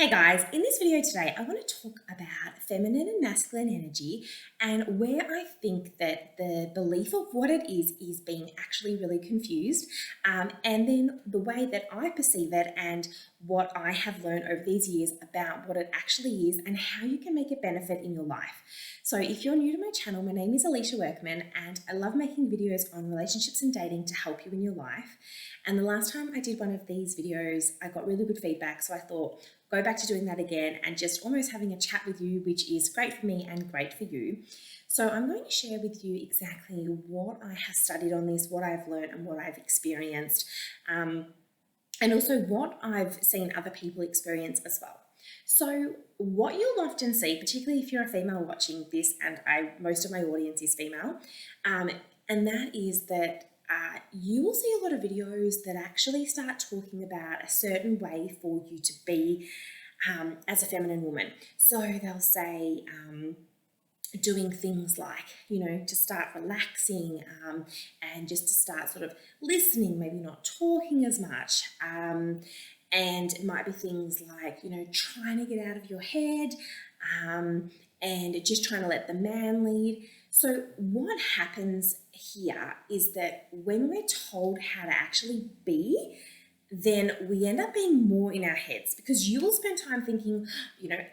Hey guys, in this video today, I want to talk about feminine and masculine energy and where I think that the belief of what it is being actually really confused, and then the way that I perceive it and what I have learned over these years about what it actually is and how you can make it benefit in your life. So if you're new to my channel, my name is Alicia Workman and I love making videos on relationships and dating to help you in your life. And the last time I did one of these videos, I got really good feedback, so I thought, go back to doing that again and just almost having a chat with you, which is great for me and great for you. So I'm going to share with you exactly what I have studied on this, what I've learned and what I've experienced, and also what I've seen other people experience as well. So what you'll often see, particularly if you're a female watching this, and most of my audience is female, and that is that you will see a lot of videos that actually start talking about a certain way for you to be as a feminine woman. So they'll say doing things like, to start relaxing and just to start sort of listening, maybe not talking as much. And it might be things like, trying to get out of your head and just trying to let the man lead. So what happens here is that when we're told how to actually be, then we end up being more in our heads because you will spend time thinking,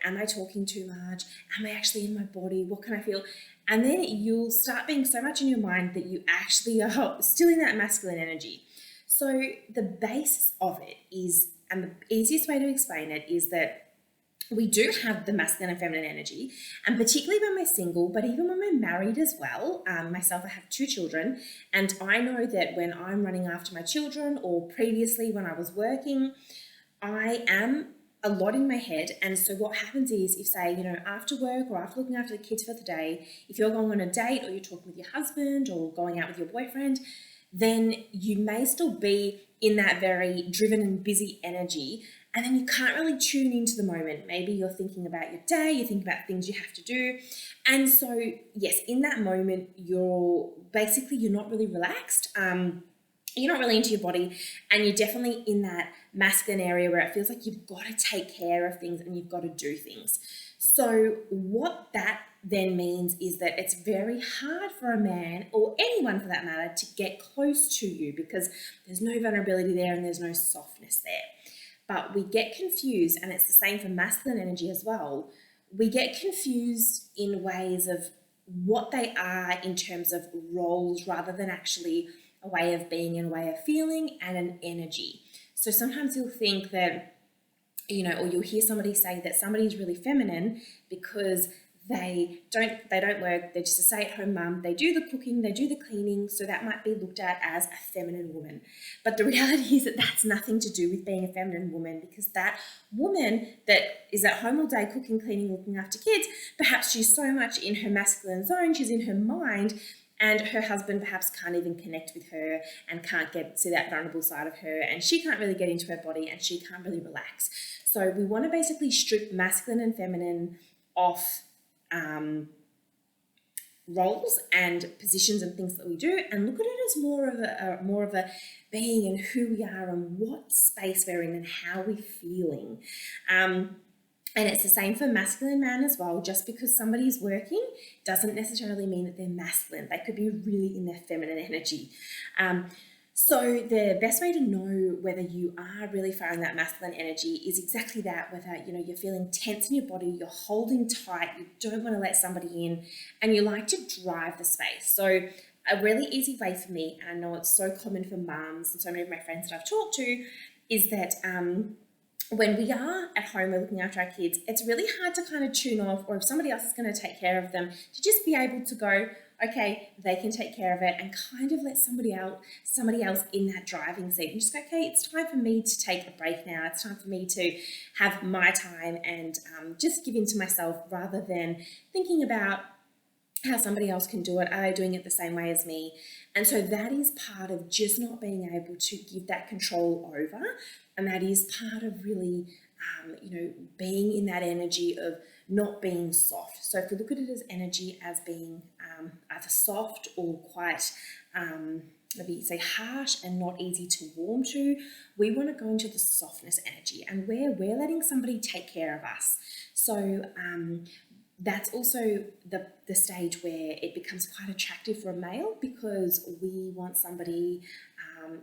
am I talking too much? Am I actually in my body? What can I feel? And then you'll start being so much in your mind that you actually are still in that masculine energy. So the basis of it is, and the easiest way to explain it is that we do have the masculine and feminine energy, and particularly when we're single, but even when we're married as well. Myself, I have 2 children, and I know that when I'm running after my children or previously when I was working, I am a lot in my head. And so what happens is if, say, after work or after looking after the kids for the day, if you're going on a date or you're talking with your husband or going out with your boyfriend, then you may still be in that very driven and busy energy. And then you can't really tune into the moment. Maybe you're thinking about your day, you think about things you have to do. And so, yes, in that moment, you're not really relaxed. You're not really into your body, and you're definitely in that masculine area where it feels like you've got to take care of things and you've got to do things. So what that then means is that it's very hard for a man, or anyone for that matter, to get close to you because there's no vulnerability there and there's no softness there. But we get confused, and it's the same for masculine energy as well. We get confused in ways of what they are in terms of roles rather than actually a way of being and a way of feeling and an energy. So sometimes you'll think that, or you'll hear somebody say that somebody's really feminine because they don't work, they're just a stay-at-home mum, they do the cooking, they do the cleaning, so that might be looked at as a feminine woman. But the reality is that that's nothing to do with being a feminine woman, because that woman that is at home all day cooking, cleaning, looking after kids, perhaps she's so much in her masculine zone, she's in her mind, and her husband perhaps can't even connect with her and can't see that vulnerable side of her, and she can't really get into her body and she can't really relax. So we want to basically strip masculine and feminine off roles and positions and things that we do, and look at it as more of a being and who we are and what space we're in and how we're feeling. And it's the same for masculine man as well. Just because somebody's working doesn't necessarily mean that they're masculine. They could be really in their feminine energy. So the best way to know whether you are really firing that masculine energy is exactly that, whether you're feeling tense in your body, you're holding tight, you don't want to let somebody in, and you like to drive the space. So a really easy way for me, and I know it's so common for mums and so many of my friends that I've talked to, is that when we are at home, we're looking after our kids, it's really hard to kind of tune off, or if somebody else is going to take care of them, to just be able to go, okay, they can take care of it, and kind of let somebody else in that driving seat and just go, okay, it's time for me to take a break now. It's time for me to have my time and just give in to myself rather than thinking about how somebody else can do it. Are they doing it the same way as me? And so that is part of just not being able to give that control over. And that is part of really, being in that energy of not being soft. So if we look at it as energy as being either soft or quite maybe say harsh and not easy to warm to. We want to go into the softness energy, and where we're letting somebody take care of us. So that's also the stage where it becomes quite attractive for a male, because we want somebody,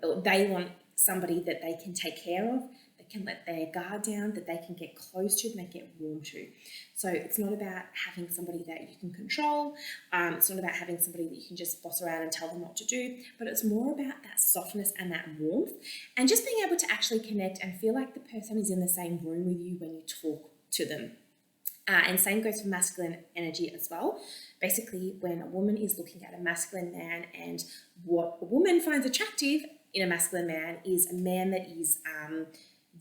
or they want somebody that they can take care of, that can let their guard down, that they can get close to, and they get warm to. So it's not about having somebody that you can control. It's not about having somebody that you can just boss around and tell them what to do, but it's more about that softness and that warmth, and just being able to actually connect and feel like the person is in the same room with you when you talk to them. And same goes for masculine energy as well. Basically, when a woman is looking at a masculine man, and what a woman finds attractive in a masculine man is a man that is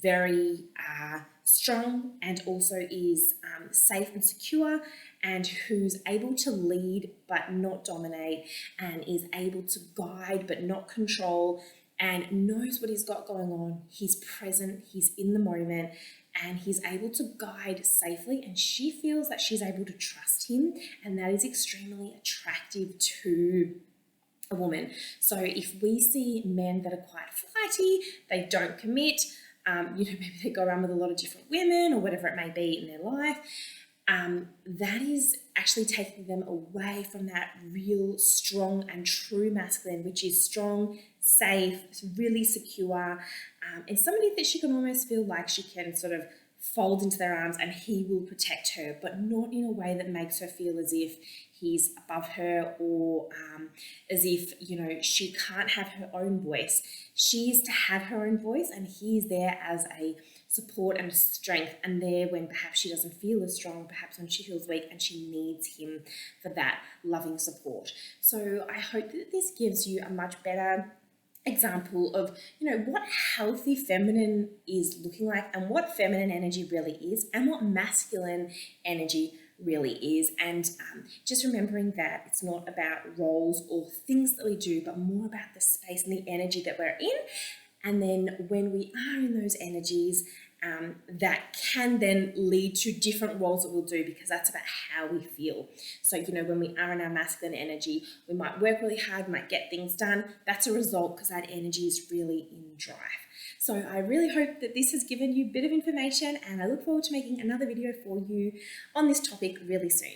very strong, and also is safe and secure, and who's able to lead but not dominate, and is able to guide but not control, and knows what he's got going on. He's present, he's in the moment, and he's able to guide safely, and she feels that she's able to trust him, and that is extremely attractive to a woman. So if we see men that are quite flighty, they don't commit, maybe they go around with a lot of different women or whatever it may be in their life, that is actually taking them away from that real strong and true masculine, which is strong, safe, really secure, and somebody that she can almost feel like she can sort of fold into their arms and he will protect her, but not in a way that makes her feel as if he's above her, or as if, she can't have her own voice. She is to have her own voice, and he's there as a support and strength, and there when perhaps she doesn't feel as strong, perhaps when she feels weak and she needs him for that loving support. So I hope that this gives you a much better example of what healthy feminine is looking like, and what feminine energy really is, and what masculine energy really is. And just remembering that it's not about roles or things that we do, but more about the space and the energy that we're in. And then when we are in those energies, that can then lead to different roles that we'll do, because that's about how we feel. So, when we are in our masculine energy, we might work really hard, might get things done. That's a result because that energy is really in drive. So I really hope that this has given you a bit of information, and I look forward to making another video for you on this topic really soon.